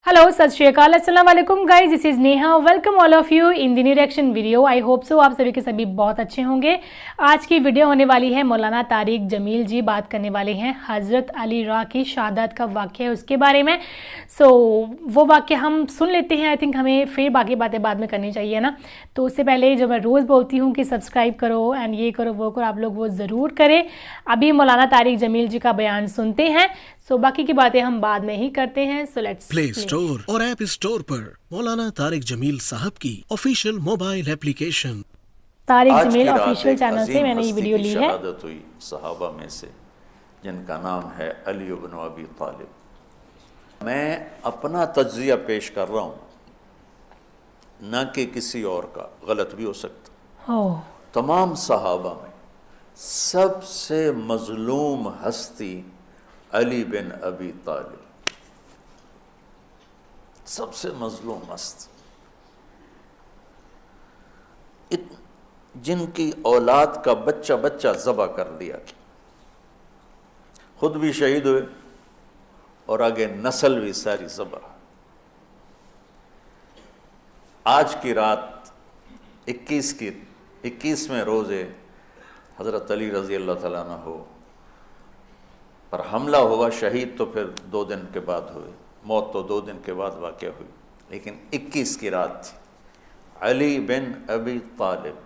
Hello, सत श्री अकाल, अस्सलाम वालेकुम guys, this is Neha. Welcome all of you in the new reaction video. I hope so आप सभी के सभी बहुत अच्छे होंगे। आज की वीडियो होने वाली है मौलाना तारिक जमील जी बात करने वाले हैं हज़रत अली राह की शहादत का वाक़या है उसके बारे में। वो वाक़या हम सुन लेते हैं। आई थिंक हमें फिर बाकी बातें बाद में करनी चाहिए ना। तो उससे पहले जो मैं रोज़ बोलती हूँ कि सब्सक्राइब करो एंड ये करो वो करो, आप लोग वो ज़रूर करें। अभी मौलाना तारिक जमील जी का बयान सुनते हैं। बाकी की बातें हम बाद में ही करते हैं। लेट्स प्ले स्टोर और ऐप स्टोर पर मौलाना तारिक जमील साहब की ऑफिशियल मोबाइल एप्लीकेशन तारिक आज जमील की रात ऑफिशियल एक चैनल से अजीम मैंने ये हस्ती वीडियो की ली है। शहादत हुई सहाबा में से, जिनका नाम है अली इब्न अबी तालिब। मैं अपना तज्जिया पेश कर रहा हूँ, न कि किसी और का, गलत भी हो सकता। ओह, तमाम सहाबा में सबसे मजलूम हस्ती अली बिन अबी तालिब, सबसे मजलूम हस्ती, जिनकी औलाद का बच्चा बच्चा ज़बह कर दिया, खुद भी शहीद हुए और आगे नस्ल भी सारी ज़बह। आज की रात 21वें रोज़े हज़रत अली रज़ी अल्लाह तआला अन्हु पर हमला हुआ। शहीद तो फिर 2 दिन के बाद हुए, मौत तो 2 दिन के बाद वाक़या हुई, लेकिन 21 की रात थी। अली बिन अबी तालिब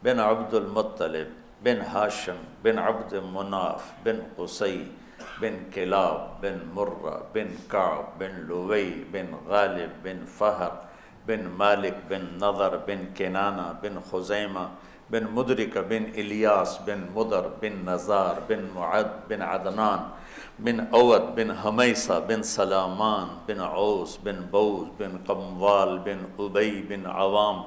बिन अब्दुल मुत्तलिब बिन हाशिम बिन अब्द मुनाफ बिन क़ुसै बिन किलाब बिन मुर्रा बिन काब बिन लुवै बिन गालिब बिन फ़हर बिन मालिक बिन नज़र बिन किनाना बिन खुज़ैमा बिन मुदरिक बिन इलियास बिन मुदर बिन नज़ार बिन मुअद बिन अदनान बिन अवद बिन हमैसा बिन सलामान बिन औस बिन बौज बिन कमवाल बिन उबई बिन अवाम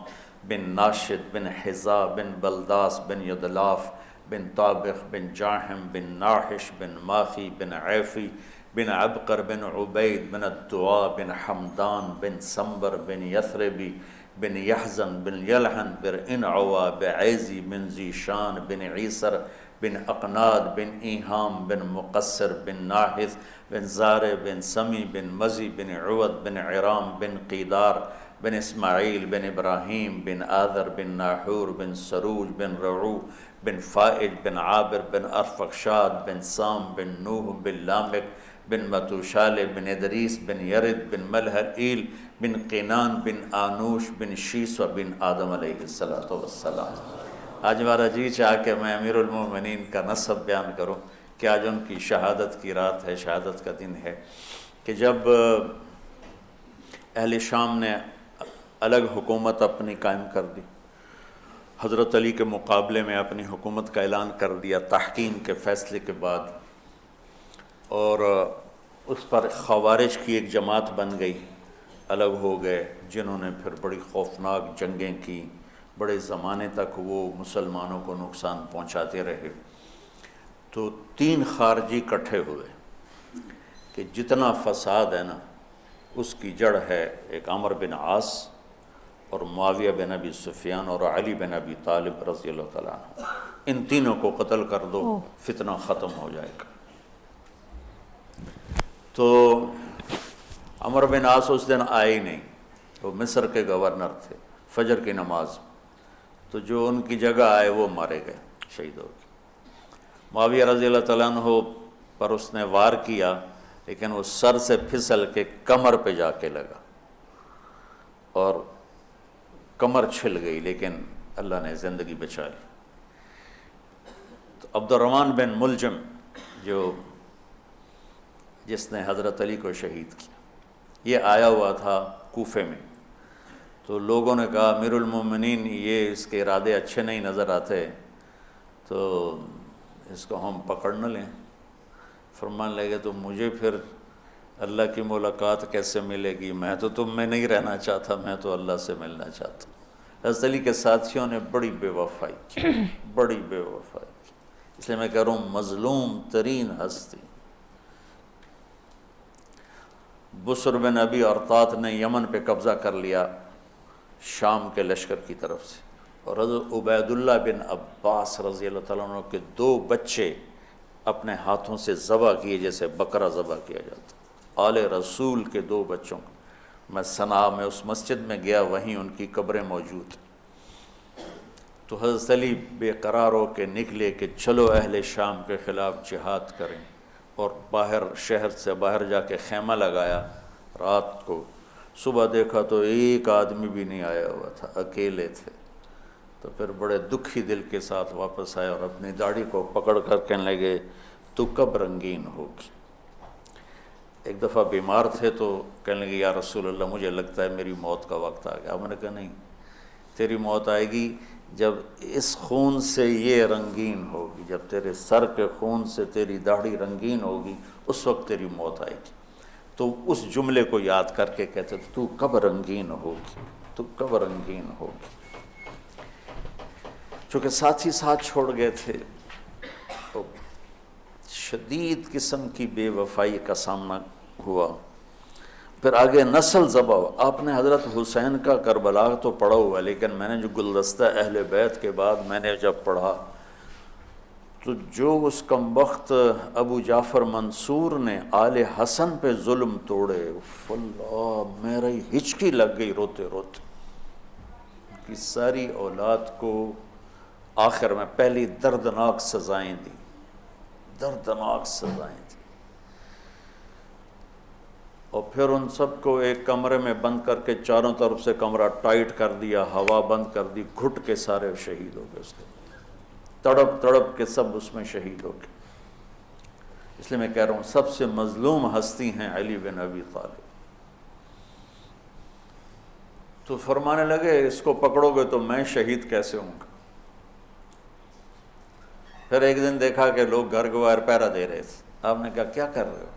बिन नाशिद बिन हिज़ा बिन बलदास बिन यदलाफ बिन ताबिख बिन जाहिम बिन नाहिश बिन माखी बिन ऐफ़ी बिन अबकर बिन उबैद बिन अद्दुआ बिन हमदान बिन संबर बिन यथरबी बिन यहज़न बिन यलहन बिन इनअवा बिऐज़ी बिन ज़ीशान बिन ईसर बिन अक़नाद बिन ईहाम बिन मुक़स्सिर बिन नाहिज़ बिन ज़ारे बिन समी बिन मज़ी बिन उवद बिन इराम बिन क़ीदार बिन इस्माईल बिन इब्राहीम बिन आदर बिन नाहूर बिन सरूज बिन रऊ बिन फ़ाइज बिन आबिर बिन अरफ़क्षाद बिन साम बिन नूह बिन लामिक बिन मतूशाले बिन इदरीस बिन यरिद बिन मलहईल बिन क़िनान बिन आनूश बिन शीस व बिन आदम अलैहिस्सलातु वस्सलाम। आज हमारा जी चाह के मैं अमीरुल मोमिनीन का नसब बयान करूँ कि आज उनकी शहादत की रात है, शहादत का दिन है, कि जब अहले शाम ने अलग हुकूमत अपनी कायम कर दी, हज़रत अली के मुकाबले में अपनी हुकूमत का ऐलान कर दिया तहकीम के फ़ैसले के बाद, और उस पर ख़वारिज की एक जमात बन गई, अलग हो गए, जिन्होंने फिर बड़ी खौफनाक जंगें की। बड़े ज़माने तक वो मुसलमानों को नुकसान पहुंचाते रहे। तो 3 खारजी इकट्ठे हुए कि जितना फ़साद है ना, उसकी जड़ है एक अमर बिन आस और मुआविया बिन अबी सुफियान और अली बिन अबी तालिब रज़ी अल्लाह तआला अन्हु। इन तीनों को कत्ल कर दो, फितना ख़त्म हो जाएगा। तो अमर बिन आस उस दिन आए ही नहीं, वो मिस्र के गवर्नर थे। फजर की नमाज, तो जो उनकी जगह आए वो मारे गए, शहीद हो गए। मुआविया रज़ी अल्लाह तआला अन्हु पर उसने वार किया, लेकिन वो सर से फिसल के कमर पे जाके लगा और कमर छिल गई, लेकिन अल्लाह ने ज़िंदगी बचा ली। तो अब्दुर्रहमान बिन मुलजम जिसने हज़रत अली को शहीद किया, ये आया हुआ था कूफे में। तो लोगों ने कहा अमीरुल मोमिनीन, ये इसके इरादे अच्छे नहीं नज़र आते, तो इसको हम पकड़ न लें। फरमान लगे तो मुझे फिर अल्लाह की मुलाकात कैसे मिलेगी? मैं तो तुम में नहीं रहना चाहता, मैं तो अल्लाह से मिलना चाहता। हज़रत अली के साथियों ने बड़ी बेवफाई की, बड़ी बेवफाई की। इसलिए मैं कह रहा हूँ मज़लूम तरीन हस्ती। बुसर बिन अबी अरतात ने यमन पे कब्ज़ा कर लिया शाम के लश्कर की तरफ से, और हज़रत उबैदुल्लाह बिन अब्बास रज़ी अल्लाह तआला अन्हु के 2 बच्चे अपने हाथों से ज़बह किए, जैसे बकरा ज़बह किया जाता। آل رسول کے 2 بچوں کو. میں صنعاء میں اس مسجد میں گیا، وہیں ان کی قبریں موجود. تو حضرت علی بے قرار ہو کے نکلے کہ چلو اہل شام کے خلاف جہاد کریں، اور باہر شہر سے باہر جا کے خیمہ لگایا رات کو. صبح دیکھا تو ایک آدمی بھی نہیں آیا ہوا تھا، اکیلے تھے. تو پھر بڑے دکھی دل کے ساتھ واپس آئے اور اپنی داڑھی کو پکڑ کر کہنے لگے تو کب رنگین ہوگی. ایک دفعہ بیمار تھے تو کہنے لگے یا رسول اللہ مجھے لگتا ہے میری موت کا وقت آ گیا. میں نے کہا نہیں، تیری موت آئے گی جب اس خون سے یہ رنگین ہوگی، جب تیرے سر کے خون سے تیری داڑھی رنگین ہوگی اس وقت تیری موت آئے گی. تو اس جملے کو یاد کر کے کہتے تھے تو کب رنگین ہوگی، تو کب رنگین ہوگی. چونکہ ساتھ ہی ساتھ چھوڑ گئے تھے، تو شدید قسم کی بے وفائی کا سامنا ہوا. پھر آگے نسل ذبح. آپ نے حضرت حسین کا کربلا تو پڑھا ہوا، لیکن میں نے جو گلدستہ اہل بیت کے بعد میں نے جب پڑھا تو جو اس کمبخت ابو جعفر منصور نے آل حسن پہ ظلم توڑے، اللہ میری ہچکی لگ گئی روتے روتے. ان کی ساری اولاد کو آخر میں پہلی دردناک سزائیں دی، دردناک سزائیں دی، اور پھر ان سب کو ایک کمرے میں بند کر کے چاروں طرف سے کمرہ ٹائٹ کر دیا، ہوا بند کر دی، گھٹ کے سارے شہید ہو گئے. اس کے تڑپ تڑپ کے سب اس میں شہید ہو گئے. اس لیے میں کہہ رہا ہوں سب سے مظلوم ہستی ہیں علی بن ابی طالب. تو فرمانے لگے اس کو پکڑو گے تو میں شہید کیسے ہوں گا. پھر ایک دن دیکھا کہ لوگ گھر کے باہر پہرا دے رہے تھے. آپ نے کہا کیا کر رہے ہو؟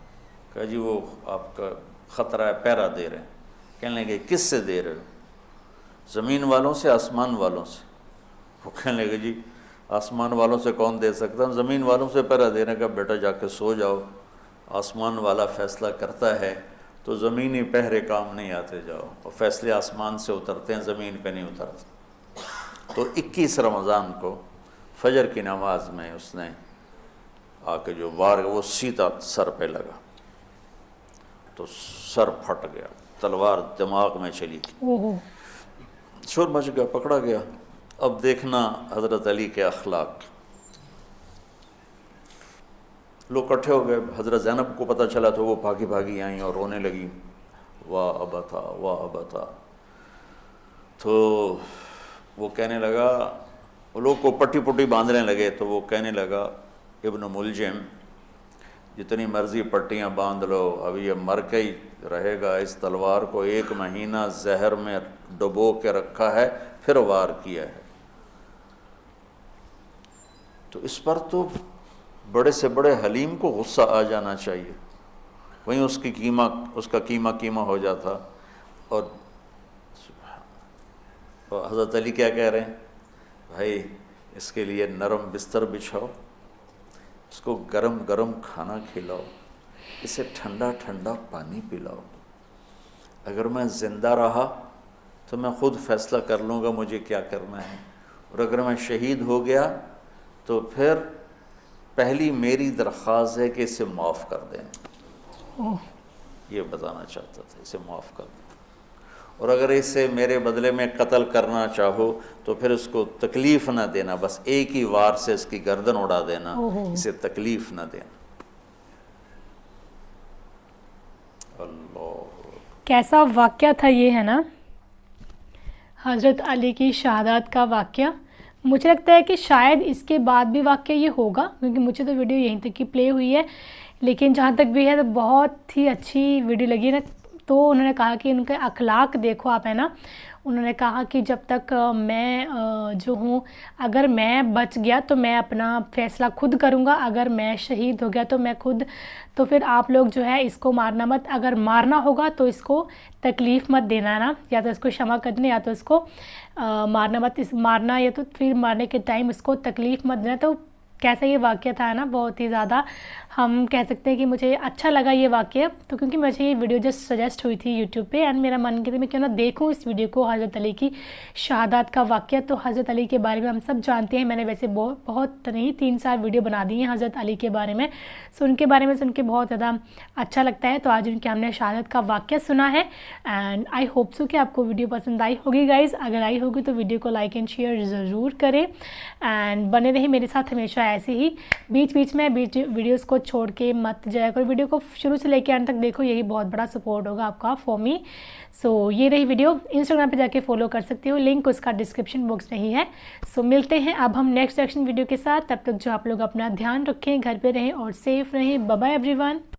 کہا جی وہ آپ کا خطرہ ہے، پہرا دے رہے ہیں. کہنے لگے کس سے دے رہے ہو؟ زمین والوں سے، آسمان والوں سے. وہ کہنے لگے جی آسمان والوں سے کون دے سکتا ہوں، زمین والوں سے پہرا دینے کا. بیٹا جا کے سو جاؤ، آسمان والا فیصلہ کرتا ہے تو زمینی پہرے کام نہیں آتے. جاؤ، اور فیصلے آسمان سے اترتے ہیں، زمین پہ نہیں اترتے. تو 21 رمضان کو فجر کی نماز میں اس نے آ کے جو وار وہ سیدھا سر پہ لگا تو سر پھٹ گیا، تلوار دماغ میں چلی گئی، شور مچ گیا، پکڑا گیا. اب دیکھنا حضرت علی کے اخلاق. لوگ اکٹھے ہو گئے. حضرت زینب کو پتہ چلا تو وہ بھاگی بھاگی آئیں اور رونے لگی، واہ ابتا واہ ابتا. تو وہ کہنے لگا، وہ لوگ کو پٹی پٹی باندھنے لگے تو وہ کہنے لگا ابن ملجم جتنی مرضی پٹیاں باندھ لو، اب یہ مر کے ہی رہے گا. اس تلوار کو 1 مہینہ زہر میں ڈبو کے رکھا ہے، پھر وار کیا ہے. تو اس پر تو بڑے سے بڑے حلیم کو غصہ آ جانا چاہیے. وہیں اس کا قیمہ ہو جاتا. اور حضرت علی کیا کہہ رہے ہیں؟ بھائی اس کے لیے نرم بستر بچھاؤ، اس کو گرم گرم کھانا کھلاؤ، اسے ٹھنڈا ٹھنڈا پانی پلاؤ. اگر میں زندہ رہا تو میں خود فیصلہ کر لوں گا مجھے کیا کرنا ہے، اور اگر میں شہید ہو گیا تو پھر پہلی میری درخواست ہے کہ اسے معاف کر دیں. یہ بتانا چاہتا تھا، اسے معاف کر دیں. اور اگر اسے میرے بدلے میں قتل کرنا چاہو تو پھر اس کو تکلیف نہ دینا، بس ایک ہی وار سے اس کی گردن اڑا دینا، اسے تکلیف نہ دینا. اللہ کیسا واقعہ تھا یہ، ہے نا، حضرت علی کی شہادت کا واقعہ. مجھے لگتا ہے کہ شاید اس کے بعد بھی واقعہ یہ ہوگا، کیونکہ مجھے تو ویڈیو یہیں تک کی پلے ہوئی ہے، لیکن جہاں تک بھی ہے تو بہت ہی اچھی ویڈیو لگی نا. تو انہوں نے کہا کہ ان کے اخلاق دیکھو آپ، ہے نا. انہوں نے کہا کہ جب تک میں جو ہوں، اگر میں بچ گیا تو میں اپنا فیصلہ خود کروں گا، اگر میں شہید ہو گیا تو میں خود. تو پھر آپ لوگ جو ہے اس کو مارنا مت، اگر مارنا ہوگا تو اس کو تکلیف مت دینا نا، یا تو اس کو شمع کر دینا، یا تو اس کو مارنا مت، مارنا یا تو پھر مارنے کے ٹائم اس کو تکلیف مت دینا. تو کیسا یہ واقعہ تھا نا، بہت ہی زیادہ हम कह सकते हैं कि मुझे अच्छा लगा ये वाक़या, तो क्योंकि मुझे ये वीडियो जस्ट सजेस्ट हुई थी यूट्यूब पे एंड मेरा मन किया मैं क्यों ना देखूँ इस वीडियो को, हज़रत अली की शहादत का वाक़या। तो हज़रत अली के बारे में हम सब जानते हैं, मैंने वैसे बहुत नहीं 3-4 वीडियो बना दी हैं हज़रत अली के बारे में, सो उनके बारे में सुन के बहुत ज़्यादा अच्छा लगता है। तो आज उनके हमने शहादत का वाक़या सुना है एंड आई होप सो कि आपको वीडियो पसंद आई होगी गाइज़। अगर आई होगी तो वीडियो को लाइक एंड शेयर ज़रूर करें एंड बने रहे मेरे साथ हमेशा ऐसे ही। बीच बीच में वीडियोस को छोड़ के मत जाया करो, वीडियो को शुरू से लेकर अंत तक देखो, यही बहुत बड़ा सपोर्ट होगा आपका फॉर मी। सो ये रही वीडियो, इंस्टाग्राम पे जाके फॉलो कर सकते हो, लिंक उसका डिस्क्रिप्शन बॉक्स में ही है। सो मिलते हैं अब हम नेक्स्ट रिएक्शन वीडियो के साथ, तब तक जो आप लोग अपना ध्यान रखें, घर पे रहें और सेफ रहें। Bye bye everyone.